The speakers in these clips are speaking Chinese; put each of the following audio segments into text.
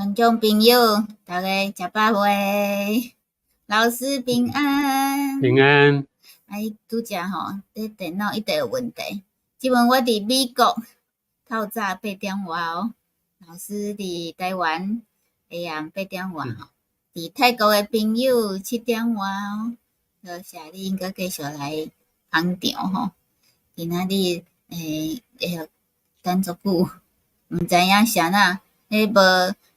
观众朋友，大家食饱未？老师平安。平安。拄则吼，这电脑一直有问题。即阵我伫美国透早8点外哦，老师伫台湾下暗8点外吼，伫泰国的朋友7点外哦。多谢你应该继续来捧场吼。今仔日等足久，毋知影啥呐？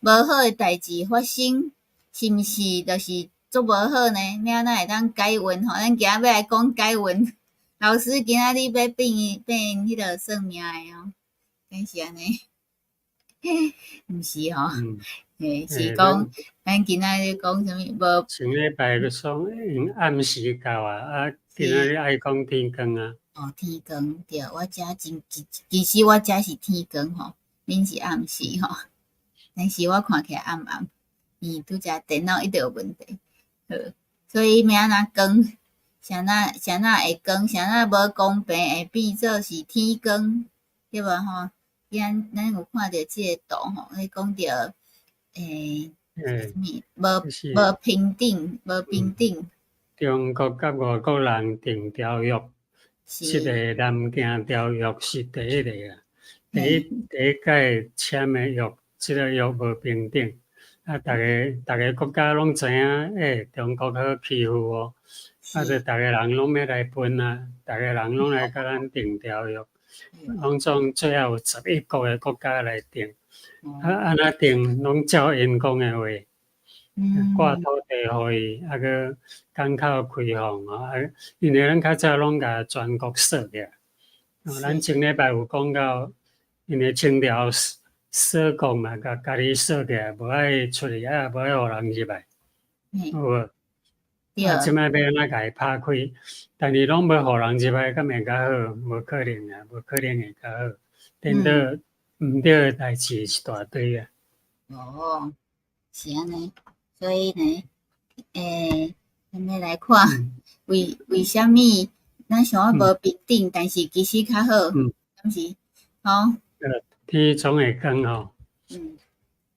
无好诶代志发生，是毋是就是足无好呢？要安怎会当解运吼？咱今仔要来讲解运。老师今仔日要变迄个算命诶哦，敢是安尼？毋是吼，是讲咱今仔日讲啥物？无上礼拜个说用暗时到啊，今仔日爱讲天光啊。哦，天光对，我遮其实我遮是天光吼，恁是暗时吼。但是我看起来暗暗，拄则电脑一直有问题，所以要安怎光，啥那会光，啥那无公平会变做是天光，对无吼？咱有看到即个图吼，咧讲着无平等，无平等。中国甲外国人定条约，即个南京条约是第一个啊，第一届签的约。即个约无平等，逐个国家拢知影，中国好欺负哦，所以逐个人拢要来分啊，逐个人拢来甲咱定条约，拢总最后有11个国家来定，安怎定拢照因讲的话，挂土地互伊，个港口开放啊，因为咱较早拢甲全国锁起来，咱前礼拜有讲到，因为清朝。锁国嘛，家己锁起来，无爱出去啊，无爱互人入来，有无？即摆要安怎甲伊拍开？但是拢无互人入来，敢会较好？无可能啊，无可能会较好。颠倒毋对诶代志一大堆啊。哦，是安尼，所以呢，咱要来看为虾米咱想要无平等，但是其实较好，敢是？吼。天总会讲吼，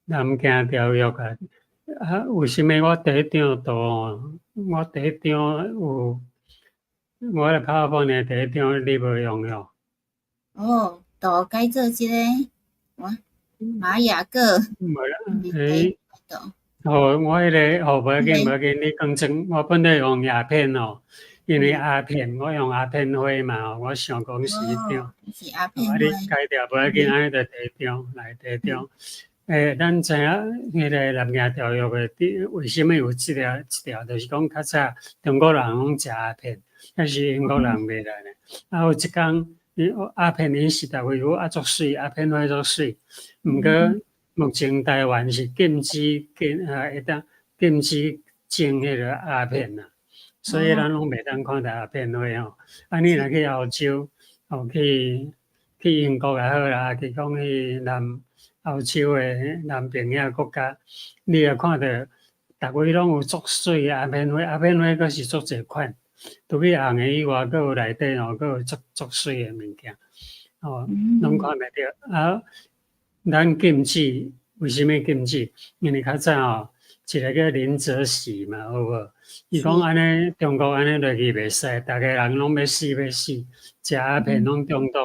南京条约啊，为什么我第一张图哦？我第一张有，我咧拍本诶第一张你无用哟。哦，图改做即个，玛雅个。无啦，我迄个无要紧，你讲真，我本来用鸦片哦，因为鸦片我用鸦片花嘛，我想讲是一张。是鸦片花。你改掉无要紧，安尼就第一张来第一张。咱知影迄个南京条约诶，为什么有一条，就是讲较早中国人拢食鸦片，但是英国人袂来呢。啊，有一天，鸦片因是逐位有足水，鸦片花足水，毋过目前台湾是禁止会当禁止种迄个鸦片啦，所以咱拢袂当看到鸦片花哦。啊，你若去澳洲，去英国也好啦，去讲去澳洲诶南边遐国家，你也看到逐位拢有足水鸦片花，鸦片花阁是足侪款，除去红诶以外，阁有内底阁有足水诶物件，拢看袂到啊。咱禁止，为什么禁止？因为较早一个叫林则徐嘛，有无？伊讲安尼，中国安尼落去袂使，逐个人拢要死，食鸦片拢中毒。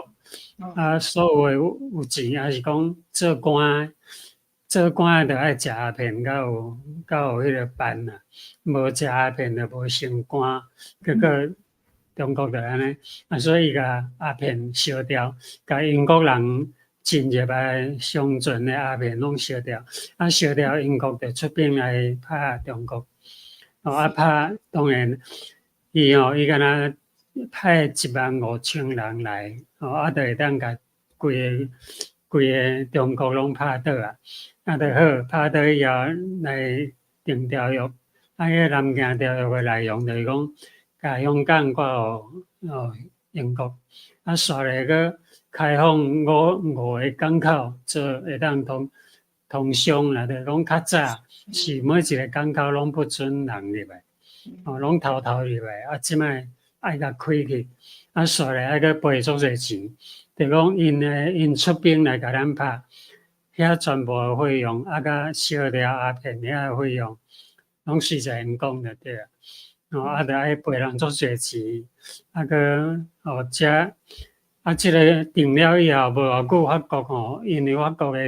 啊，所有有钱，也是讲做官诶，着爱食鸦片，甲有迄个办啊，无食鸦片着无升官。结果中国着安尼，所以甲鸦片烧掉，甲英国人进入来上船诶鸦片拢烧掉，烧掉英国着出兵来拍中国。拍当然伊敢若派15000人来，就会当甲规个中国拢拍倒啊，就好拍倒以后来定条约。迄南京条约诶内容就是讲，甲香港挂互英国，煞来个开放五个港口，做会当通商啦。就是讲较早是每一个港口拢不准人入来，拢偷入来。即摆爱甲开去，煞来爱阁赔足侪钱。就讲因出兵来甲咱拍，遐全部的费用，甲烧了鸦片遐的费用，拢随在因讲就对啊。着爱赔人足侪钱，佮遮即个定了以后，无偌久法国因为法国的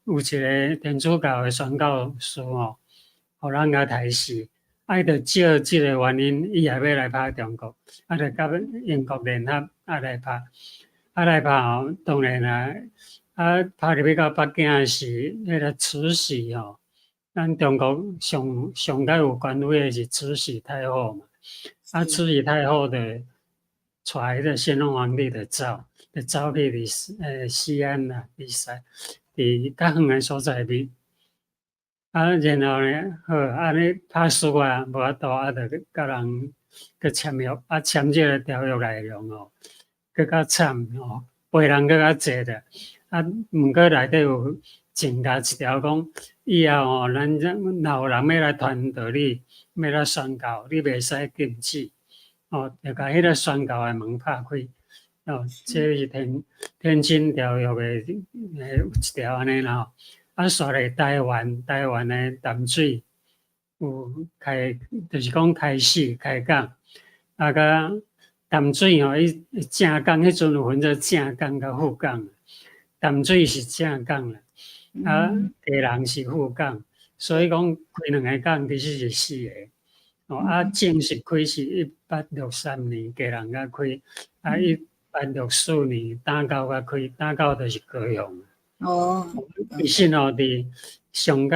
有一个天主教的宣教师互咱甲杀死，着借即个原因，伊也要来拍中国，着甲英国联合来拍，来拍当然拍入去到北京时，迄个慈禧咱中国上甲有权威的是慈禧太后嘛，慈禧太后就带迄个乾隆皇帝就走去西安啦，伫较远的所在边，然后呢，好，安尼拍输啊，无法度着甲人去签约，签这个条约内容更较惨赔人更较济的，毋过内底有增加一条讲。以后咱若有人要来传道理，要来宣教，你袂使禁止，要甲迄个宣教的门拍开，这是天津条约的有一条安尼啦。煞来台湾的淡水有开，就是讲开始开港，甲淡水伊正港迄阵有分做正港甲副港，淡水是正港啦。家人是副港，所以讲开两个港其实是4个。正式开是1863年，家人甲开，1864年打狗甲开，打狗就是高雄。其实伫上届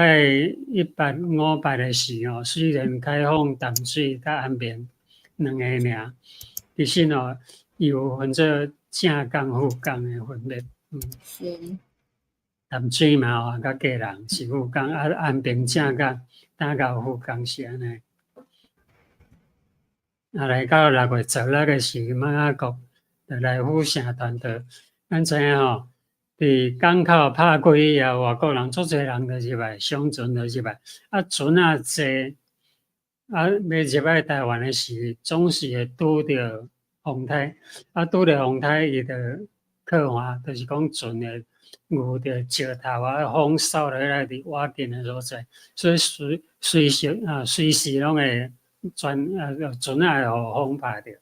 1858的时虽然开放淡水甲安平两个尔，其实伊有分做正港、副港的分别。是。淡水嘛甲家人是副港，安平正港打到副港是安尼。来到6月16个时，马雅国就来府城团队，咱知影伫港口拍开以后，外国人足侪人就入来，商船就入来，船济，要入来台湾的时，总是会拄着风台，拄着风台，伊就靠岸，就是讲船的。牛着石头风扫落来伫瓦紧的所在，所以随时拢会船会互风拍着，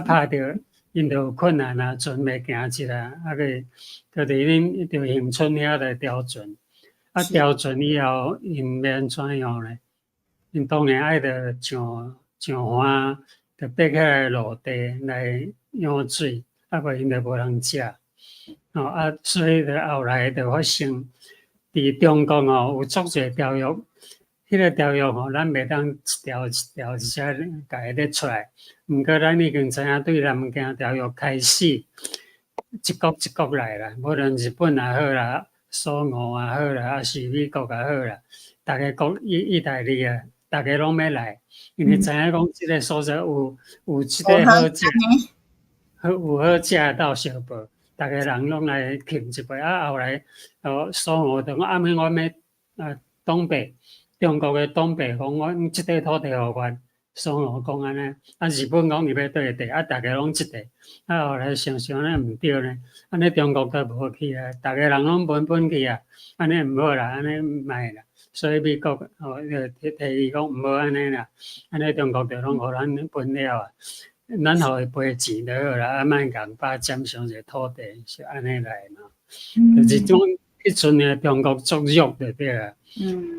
拍着因就有困难船袂行起来，就伫恒春遐来调船，调船以后因要安怎样呢？因当然爱着上岸，就爬起来陆地来养水，无因就无通食。所以后来就发生，伫中国有足侪条约，迄个条约咱袂当一条一条一下甲伊列出来。毋过咱已经知影对南京条约开始，一国一国来啦，无论日本也好啦，苏俄也好啦，是美国也好啦，逐个国意大利啊，逐个拢要来，因为知影讲即个所在有即个好食，有好食到小报。逐个人拢来庆一杯，后来苏俄就讲免阮要东北，中国的东北讲阮即块土地互阮，苏俄讲安尼，日本讲伊要对地，逐个拢一地，后来想安尼毋对呢，安尼中国都无去啊，逐个人拢分去啊，安尼毋好啦，安尼歹啦，所以美国就提议讲毋好安尼啦，安尼中国就拢互咱分了啊。咱互伊赔钱就好啦，莫共把占上一个土地，是安尼来嘛。就是种迄阵的中国作弱就对啦。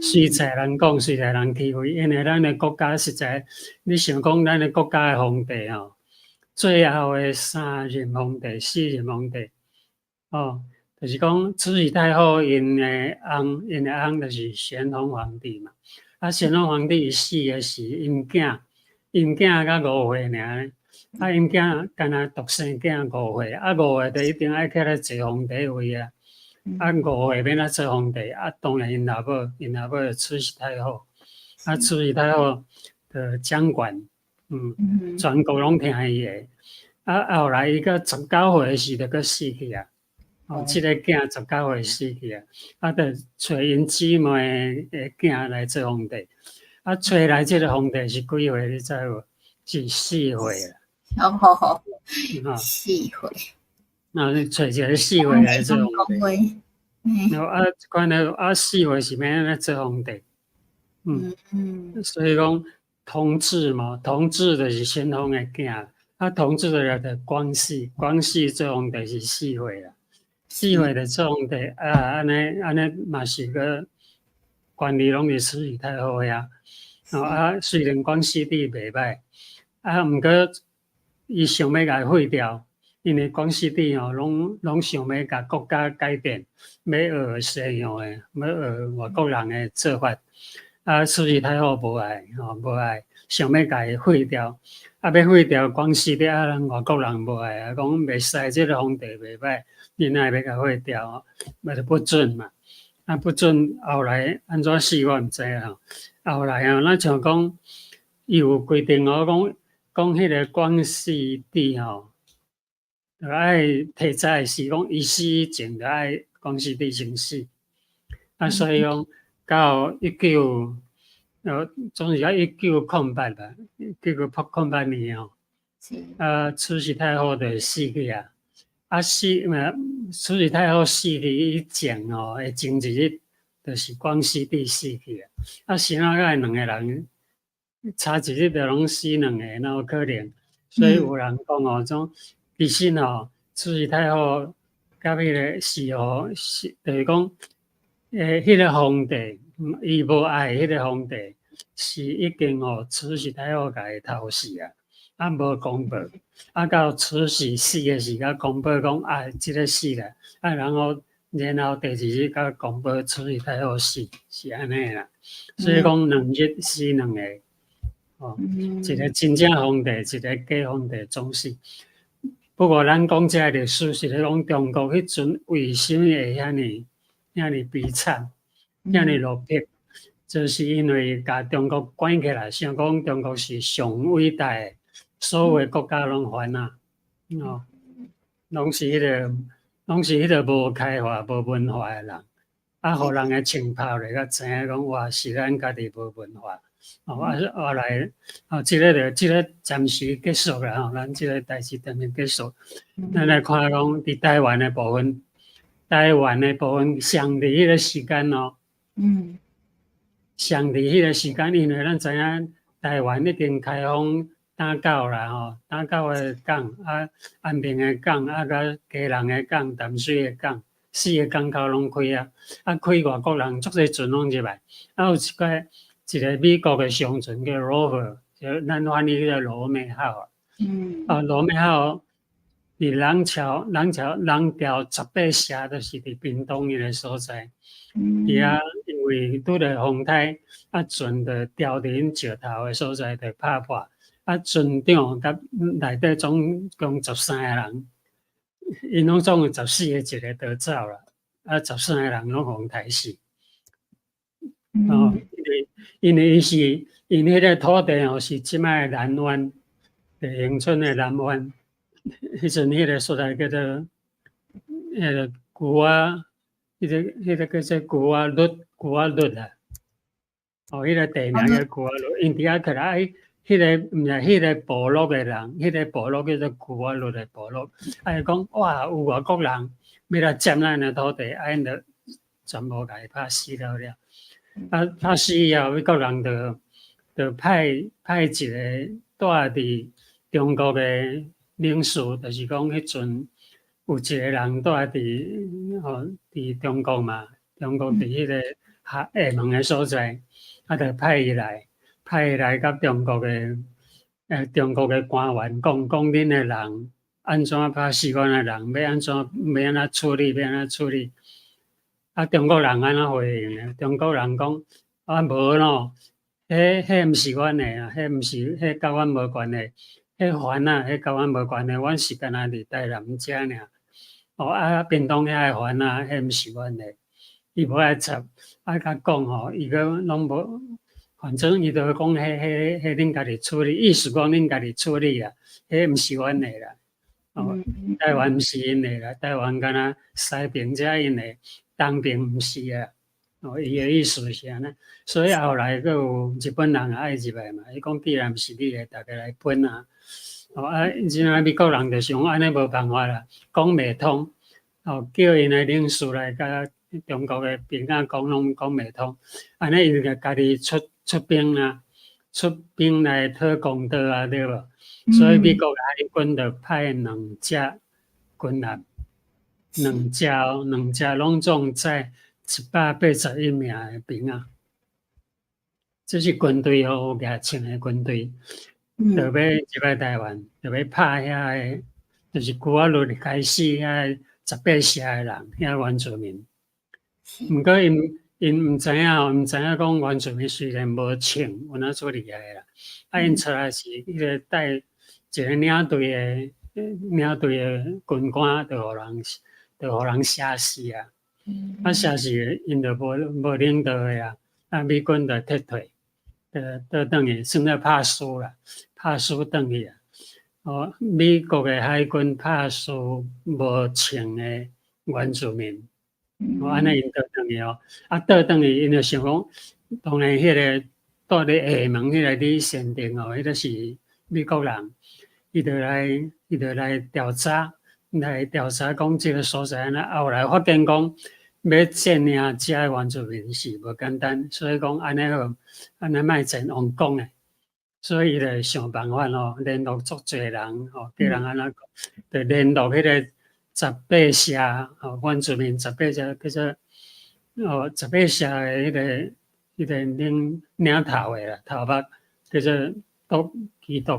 随在人讲，随在人欺负，因为咱的国家实在，你想讲咱的国家的皇帝最后的3任皇帝、4任皇帝，就是讲慈禧太后因的翁就是咸丰皇帝嘛。咸丰皇帝伊死的时，因囝才5岁尔。因囝干那独生囝5岁，5岁就一定爱起来坐皇帝位啊！5岁免做皇帝当然因老母慈禧太后，慈禧太后的掌管，全国拢听伊的。后来伊到19岁时就搁死去啊！即个囝19岁死去啊！就找因姊妹的囝来做皇帝，找来即个皇帝是几岁？你知无？是4岁啦。4岁，找一个4岁来做皇帝。然后款4岁是免安尼做皇帝，所以讲同治嘛，同治就是先锋的囝，同治了就光绪，光绪做皇帝是4岁啦，4岁就做皇帝安尼嘛是个管理拢是慈禧太后呀，虽然光绪帝袂歹，毋过伊想要甲废掉。因为光绪帝拢想要甲国家改变，要学西洋诶，要学外国人诶做法。慈禧太后无爱，无爱，想要甲伊废掉。要废掉光绪帝，人外国人无爱，讲袂使，即个皇帝袂歹，因爱要甲废掉，就不准嘛。不准后来安怎死我毋知啊。后来咱像讲，伊有规定讲迄个光绪帝就爱提早死，讲伊死以前就爱光绪帝先死。所以讲到总是到1908吧，1908年慈禧太后就死去啊。慈禧太后死去以前的前一日，就是光绪帝死去啊。先啊，两个人差一日就拢死两个，哪有可能？所以有人讲种。其实慈禧太后甲迄个就是讲，迄个皇帝，伊无爱迄个皇帝，是已经慈禧太后甲伊偷死啊，无公布，到慈禧死的时间公布讲即个死了，然后第二日甲公布慈禧太后死，是安尼啦。所以讲两日死两个，一个真正皇帝，一个假皇帝总是。不过，咱讲这个历史是咧讲中国迄阵为什么会遐尼悲惨、遐尼落魄，就是因为甲中国关起来，想讲中国是上伟大的，所有的国家拢反拢是迄个无开化、无文化的人，互人个浸泡咧，甲知影讲哇，是咱家己无文化。后来即个暂时结束啦咱即个代志暂时结束。咱来看讲伫台湾的部分，上伫迄个时间上伫迄个时间，因为咱知影台湾已经开放打狗啦打狗的港安平的港甲基隆的港、淡水的港，4个港口拢开开外国人足侪船拢入来，有一个美国的商船叫 Rover， 就咱翻译叫罗美号罗美号伫人桥18社，就是伫屏东迄个所在。伫因为拄着风台，船就掉伫因石头的所在，就拍破。船长甲内底总共13个人，因拢总有14个，一个逃走啦。13个人拢互杀死。因为因迄个土地是即摆的南湾，地恒村的南湾，迄阵迄个所在叫做迄个古仔，迄个叫做古仔律啊。迄个地名叫古仔律，因伫起来迄个毋是迄个部落的人，迄个部落叫做古仔律的部落，讲哇，有外国人要来占咱的土地，因就全部甲伊拍死了。拍死以后，美国人就派一个住伫中国的领事，就是讲迄阵有一个人住伫中国嘛，中国伫迄个厦门的所在，就派伊来甲中国的官员讲恁的人安怎拍死阮的人，要安怎处理。中国人安怎回应呢？中国人讲无咯，迄毋是阮的迄毋是，迄甲阮无关系，迄船迄甲阮无关系，阮是干那伫台南遮尔。屏东遐的船迄毋是阮的，伊无爱插，甲讲伊个拢无，反正伊就讲迄恁家己处理，意思讲恁家己处理啊，迄毋是阮的啦。台湾毋是因的啦，台湾敢若西平才因的。东平毋是啊，伊的意思是安尼，所以后来阁有日本人爱入来嘛，伊讲既然毋是你的，大家来分啊。现在美国人就想安尼无办法啦，讲袂通，叫因的领事来甲中国的兵啊讲拢讲袂通，安尼伊就家己出兵啊，出兵来讨公道啊，对无？所以美国海军就派2只军舰，2只拢总载181名的兵啊。这是军队哦，有牙签的军队，就要入来台湾，就要拍遐个，就是古仔日开始遐18社的人，遐原住民。毋过因毋知影讲原住民虽然无枪，有哪做厉害啦，因出来是迄个带一个领队的军官，就互人射死啊！射死因就无领导的啊，美军就撤退。倒转去，算了拍输啦，拍输转去啊！哦，美国的海军拍输无枪的原住民，安尼因倒转去哦。啊，倒转去因就想讲，当然迄个住咧厦门迄个李先定哦，迄个是美国人，伊就来调查讲即个所在安那，后来发现讲。要占领遮原住民是无简单，所以讲安尼好，安尼莫占王讲诶，所以伊就想办法咯，联络足侪人吼，叫人安那，就联络迄个18社吼，原住民18社叫做18社诶迄个领头诶啦，头目叫做杜基督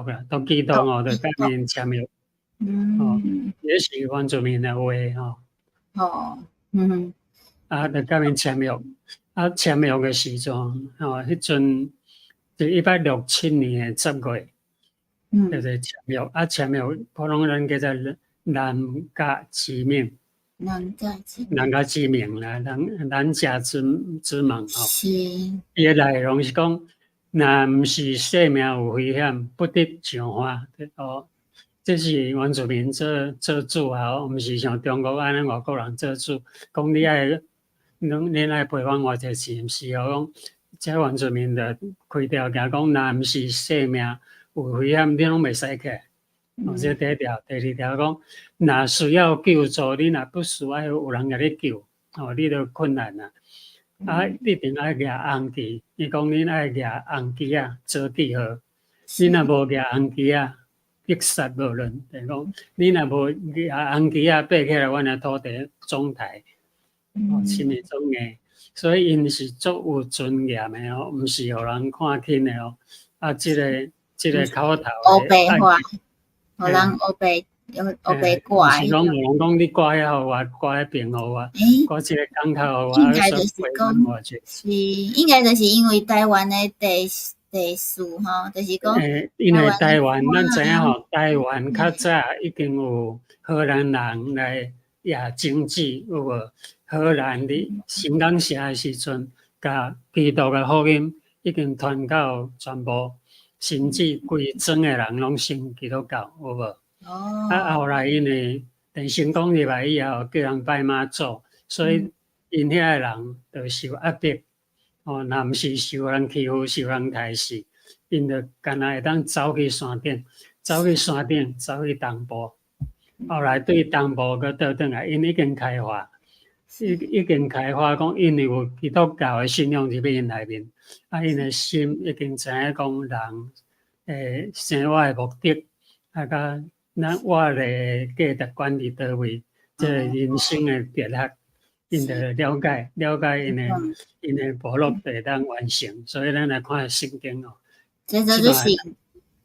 啦，杜基督吼，就甲面签约，哦，也是原住民诶话吼。哦，啊，就甲因签约，啊，签约的时阵，迄阵就167年的10月，就是签约，啊，签约普通人叫做南甲之盟，南甲之盟啦，南甲之盟吼。是。伊的内容是讲，若毋是性命有危险，不得上花，哦。这是原住民做主啊，毋是像中国安尼外国人做主。讲你爱陪阮偌济钱，毋是哦。讲这原住民就开条件讲，若毋是性命有危险，你拢袂使起。这第一条，第二条讲，若需要救助，你若不需要有人甲你救，你就困难啦。啊，一定爱举红旗。伊讲你爱举红旗啊，做记号。你若无举红旗啊，必杀无论，就是讲，你若无红旗啊，爬起来，阮的土地总台，深的总硬，所以因是足有尊严的哦，毋是互人看轻的哦。啊，这个口头黑白话，互人黑白挂。是讲有人讲你挂遐互我，挂迄边互我，挂这个港口互我，应该就是讲，是应该就是因为台湾的地势吼，就是讲，因为台湾，咱知影吼，台湾较早已经有荷兰人来也经济，有无？荷兰的新港社的时阵，甲基督的福音已经传到全部，甚至规庄的人拢信基督教，有无？啊，后来因为电成功入来以后，叫人拜妈祖，所以因遐的人就受压迫。若毋是受人欺负、受人害死，因就干那会当走去山顶，走去东部。后来对东部佮倒转来，因已经开发，已经开发讲，因为有基督教的信仰入去因内面，啊，因的心已经知影讲人生活的目的，啊，甲咱活的价值观伫倒位，这人生的哲学。因着了解因的部落就会当完成，所以咱来看圣经哦。这就是伊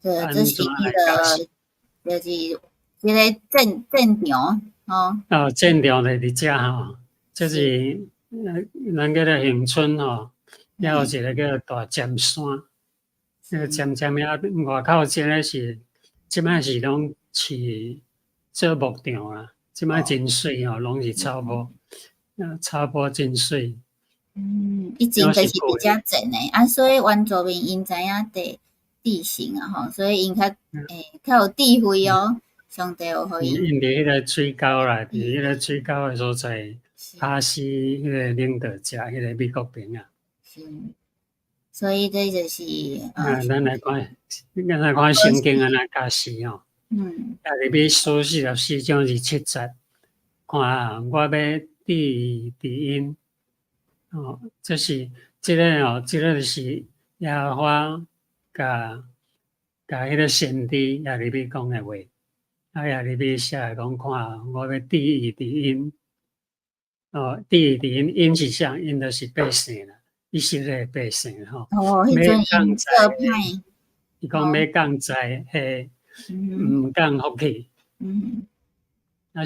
个，就是一个战场哦。战场就伫遮吼，这是咱叫做恒春吼，还有一个叫大尖山，那个尖遐外口这个是，即摆是拢饲做牧场啦，即摆真水吼，拢是草坡。草坡真水，以前就是比较静的啊，所以原住民因知影地形啊吼，所以因较有智慧哦，上帝有互因。因伫迄个水沟啦，伫迄个水沟的所在，拍死迄个领导者，迄个美国兵啊。所以这就是咱来看圣经安那解释哦。入去44章是7节。看我要第因。哦，就是这个就是耶和华甲迄个先知耶利米讲的话，耶利米写来讲，看我要第因。第因，因是啥？因就是百姓啦，以色列百姓吼。哦，迄要阵因降灾做的，歹，伊讲要降灾的，嗯毋降福气。嗯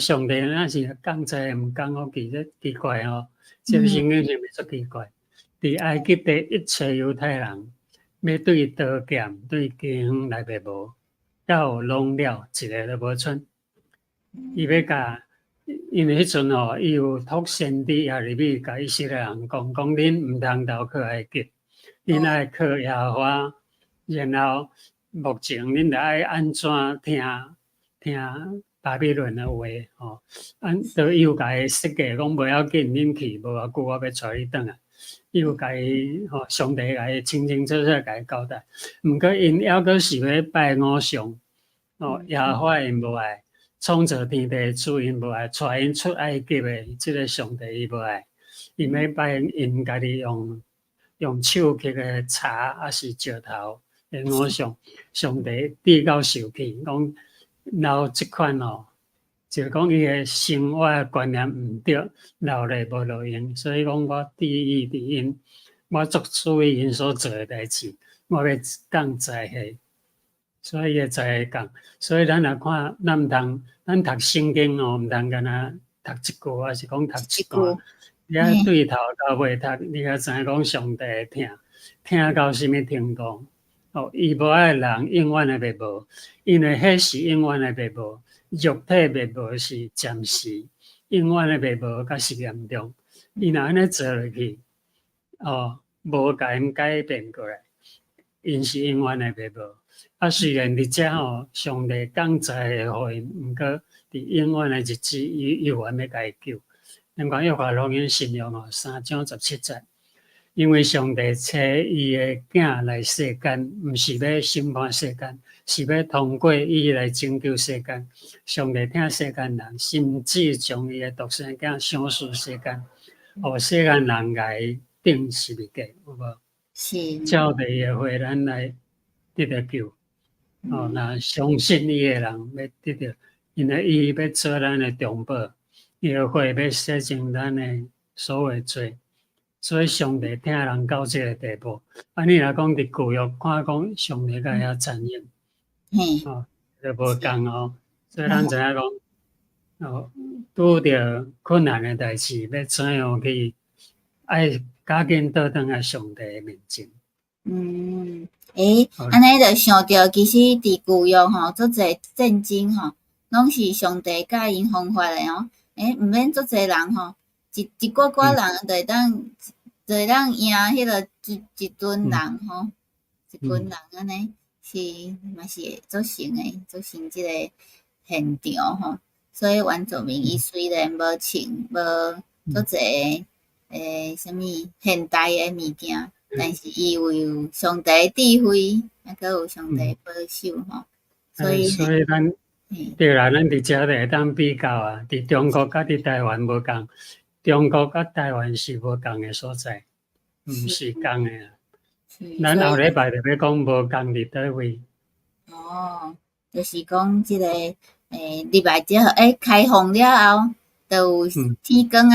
上帝那是降灾毋降福气，这奇怪吼。这个嗯圣经是咪足奇怪？伫埃及的一切犹太人，要对刀剑、对弓来灭无，到拢了一个都无剩。伊要甲，因为迄阵吼，伊有托先知耶利米甲以色列人讲，恁毋通投靠埃及，恁爱靠耶和华，然后目前恁着爱安怎听巴比伦的话吼，都伊有甲伊设计讲袂要紧，恁去无偌久，我要带你转来。伊有甲伊吼，上帝甲伊清清楚楚甲伊交代。毋过因还阁是要拜偶像，耶和华因无爱，创造天地主因无爱，带因出埃及的即个上帝伊无爱，因要拜因家己用手刻的茶还是石头的偶像，上帝低到受气，讲然后即款就是讲伊的生活的观念毋对，闹咧无路用，所以讲我第因，我做注意因所做的代志，我要降灾祸，所以会知讲，所以咱来看，咱毋通，咱读圣经毋通干那读一句，还是讲读一段，你啊对头到尾读，你才知影讲上帝会听到什么程度。伊无爱人永远的灭无，因为迄是永远的灭无。肉体灭无是暂时，永远的灭无较是严重。伊若安尼做落去，无甲因改变过来，因是永远的灭无。虽然伫遮上帝降灾会互因，毋过伫永远的日子，伊又还要甲伊救。咱看约翰福音信仰3章17节。因为上帝找伊的囝来世间，毋是要审判世间，是要通过伊来拯救世间。上帝疼世间人，甚至将伊的独生囝赏赐世间，互世间人来定十字架，有无？是。照着伊的话，咱来得到救。那相信伊的人要得到，因为伊要做咱的中保，伊的话要洗净咱的所有罪。所以上帝听人到这个地步，你若讲伫旧约看讲上帝甲遐残忍，就无共所以咱知影讲，拄着困难的代志，要怎样去爱赶紧倒转来上帝的面前。安尼就想到，其实伫旧约足侪战争拢是上帝教因方法的毋免足侪人一寡寡人就会当赢迄个一群人一群人安尼是嘛是会组成即个现场所以原住民伊虽然无穿无足侪啥物现代的物件，但是伊有上帝智慧，还有上帝保守所以咱对啦，咱伫遮就会当比较伫中国甲伫台湾无共。中国甲台湾是无共的所在，毋是共的咱后礼拜就要讲无共伫倒位。就是讲即个礼拜节开放了后，就有天光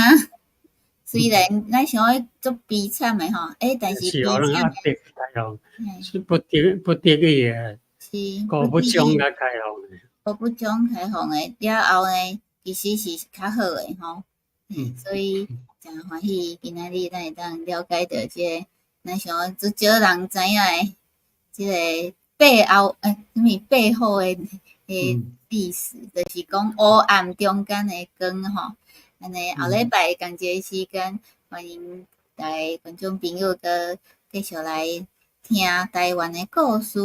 虽然咱想要足悲惨的但是是互人压迫开放，是不得已的，故不将甲开放的。故不将开放的了后呢，其实是较好的所以真欢喜，今仔日咱会当了解到即个，咱想足少人知影的即个背后背后的历史，就是讲黑暗中间的光安尼后礼拜同一个时间，欢迎大家观众朋友搁继续来听台湾的故事。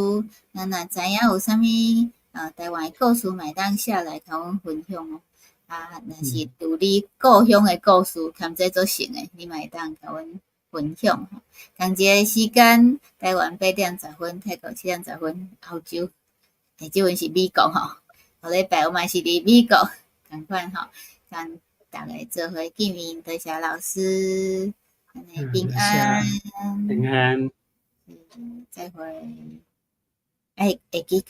咱若知影有啥物台湾的故事，嘛会当写来甲阮分享若是有你故乡的故事，兼做做成的，你嘛会当甲阮分享同一个时间，台湾8:10，泰国7:10，澳洲，即阵是美国后礼拜我嘛是伫美国，同款大家做伙见面，多谢老师，安尼平多安，谢平安。再会，会记。